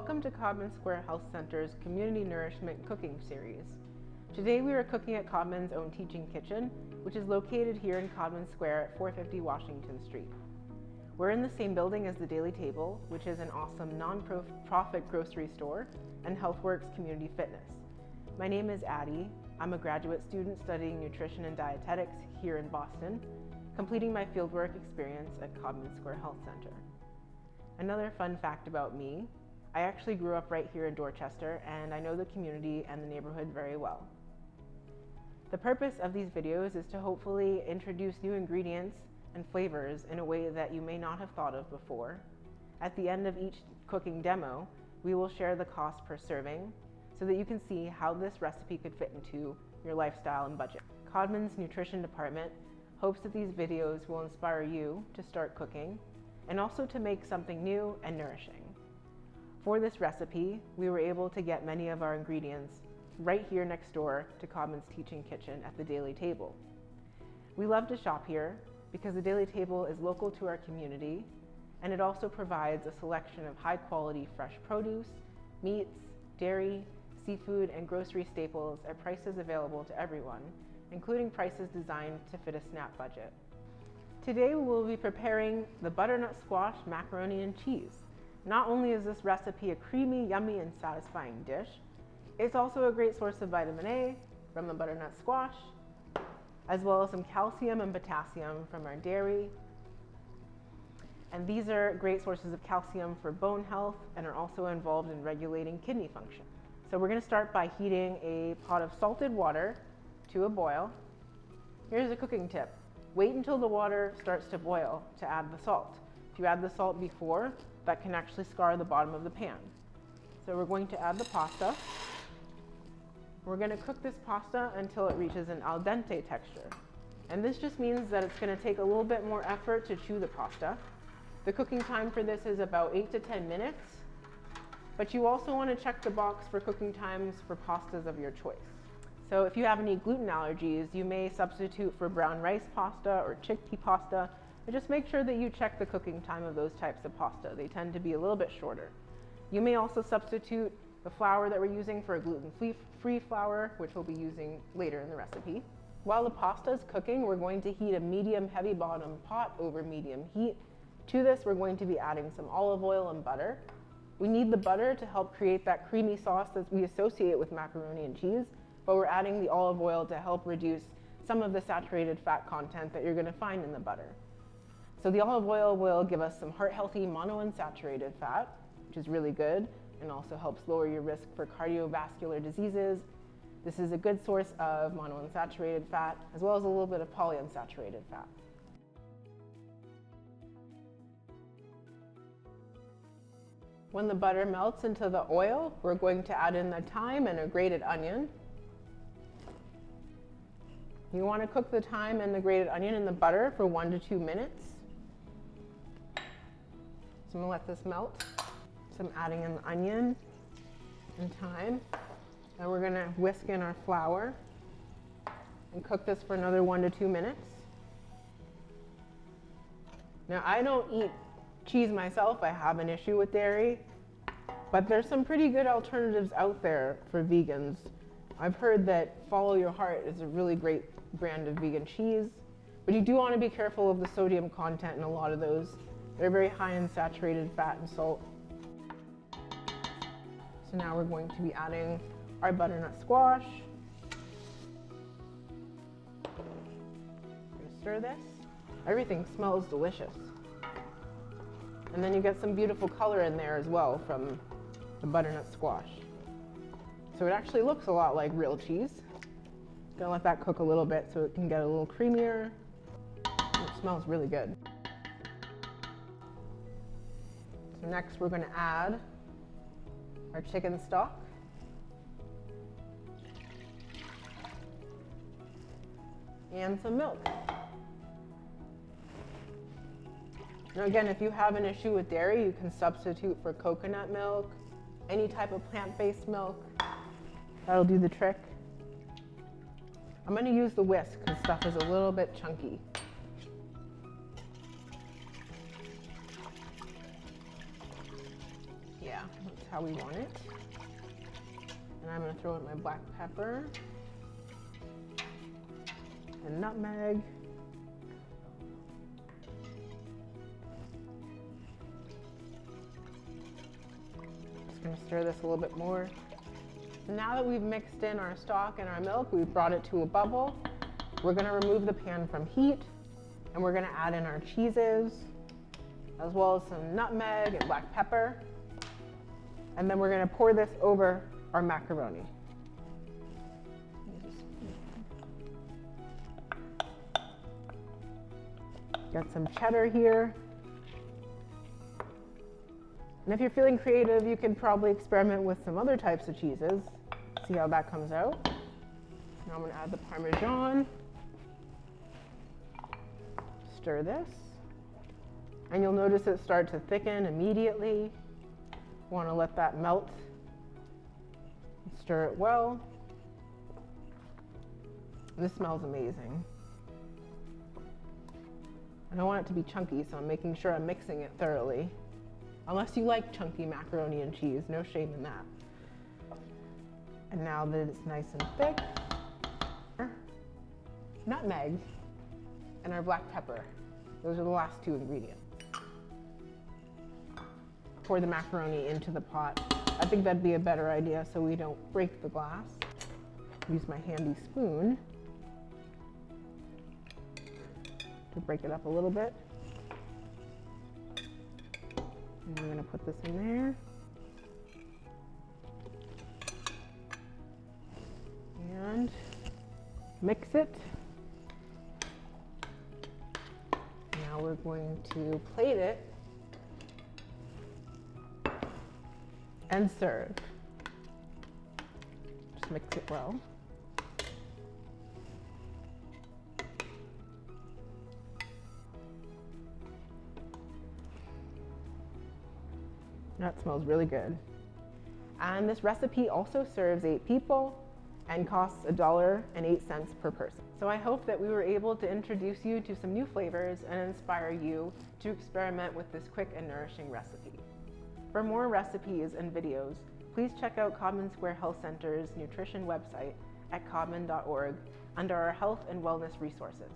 Welcome to Codman Square Health Center's Community Nourishment Cooking Series. Today we are cooking at Codman's own teaching kitchen, which is located here in Codman Square at 450 Washington Street. We're in the same building as the Daily Table, which is an awesome non-profit grocery store, and HealthWorks Community Fitness. My name is Addie. I'm a graduate student studying nutrition and dietetics here in Boston, completing my fieldwork experience at Codman Square Health Center. Another fun fact about me, I actually grew up right here in Dorchester, and I know the community and the neighborhood very well. The purpose of these videos is to hopefully introduce new ingredients and flavors in a way that you may not have thought of before. At the end of each cooking demo, we will share the cost per serving so that you can see how this recipe could fit into your lifestyle and budget. Codman's nutrition department hopes that these videos will inspire you to start cooking and also to make something new and nourishing. For this recipe, we were able to get many of our ingredients right here next door to Codman's teaching kitchen at the Daily Table. We love to shop here because the Daily Table is local to our community, and it also provides a selection of high-quality fresh produce, meats, dairy, seafood, and grocery staples at prices available to everyone, including prices designed to fit a SNAP budget. Today we will be preparing the Butternut Squash Macaroni and Cheese. Not only is this recipe a creamy, yummy, and satisfying dish, it's also a great source of vitamin A from the butternut squash, as well as some calcium and potassium from our dairy. And these are great sources of calcium for bone health and are also involved in regulating kidney function. So we're going to start by heating a pot of salted water to a boil. Here's a cooking tip. Wait until the water starts to boil to add the salt. If you add the salt before, that can actually scar the bottom of the pan. So we're going to add the pasta. We're going to cook this pasta until it reaches an al dente texture. And this just means that it's going to take a little bit more effort to chew the pasta. The cooking time for this is about 8 to 10 minutes, but you also want to check the box for cooking times for pastas of your choice. So if you have any gluten allergies, you may substitute for brown rice pasta or chickpea pasta, but just make sure that you check the cooking time of those types of pasta. They tend to be a little bit shorter. You may also substitute the flour that we're using for a gluten-free flour, which we'll be using later in the recipe. While the pasta is cooking, we're going to heat a medium heavy bottom pot over medium heat. To this, we're going to be adding some olive oil and butter. We need the butter to help create that creamy sauce that we associate with macaroni and cheese, but we're adding the olive oil to help reduce some of the saturated fat content that you're going to find in the butter. So the olive oil will give us some heart-healthy monounsaturated fat, which is really good, and also helps lower your risk for cardiovascular diseases. This is a good source of monounsaturated fat, as well as a little bit of polyunsaturated fat. When the butter melts into the oil, we're going to add in the thyme and a grated onion. You want to cook the thyme and the grated onion in the butter for 1 to 2 minutes. So I'm going to let this melt. So I'm adding in the onion and thyme. And we're going to whisk in our flour and cook this for another 1 to 2 minutes. Now, I don't eat cheese myself. I have an issue with dairy, but there's some pretty good alternatives out there for vegans. I've heard that Follow Your Heart is a really great brand of vegan cheese, but you do want to be careful of the sodium content in a lot of those. They're very high in saturated fat and salt. So now we're going to be adding our butternut squash. I'm going to stir this. Everything smells delicious. And then you get some beautiful color in there as well from the butternut squash. So it actually looks a lot like real cheese. Gonna let that cook a little bit so it can get a little creamier. It smells really good. So next we're gonna add our chicken stock. And some milk. Now again, if you have an issue with dairy, you can substitute for coconut milk, any type of plant-based milk. That'll do the trick. I'm going to use the whisk because stuff is a little bit chunky. Yeah, that's how we want it. And I'm going to throw in my black pepper and nutmeg. Just going to stir this a little bit more. Now that we've mixed in our stock and our milk, we've brought it to a bubble. We're going to remove the pan from heat, and we're going to add in our cheeses, as well as some nutmeg and black pepper. And then we're going to pour this over our macaroni. Got some cheddar here. And if you're feeling creative, you can probably experiment with some other types of cheeses. See how that comes out. Now I'm going to add the Parmesan. Stir this. And you'll notice it start to thicken immediately. Want to let that melt. Stir it well. This smells amazing. I don't want it to be chunky, so I'm making sure I'm mixing it thoroughly. Unless you like chunky macaroni and cheese, no shame in that. And now that it's nice and thick, nutmeg and our black pepper. Those are the last two ingredients. Pour the macaroni into the pot. I think that'd be a better idea so we don't break the glass. Use my handy spoon to break it up a little bit. And I'm going to put this in there. And mix it. Now we're going to plate it and serve. Just mix it well. That smells really good. And this recipe also serves 8 people and costs $1.08 per person. So I hope that we were able to introduce you to some new flavors and inspire you to experiment with this quick and nourishing recipe. For more recipes and videos, please check out Codman Square Health Center's nutrition website at codman.org under our health and wellness resources.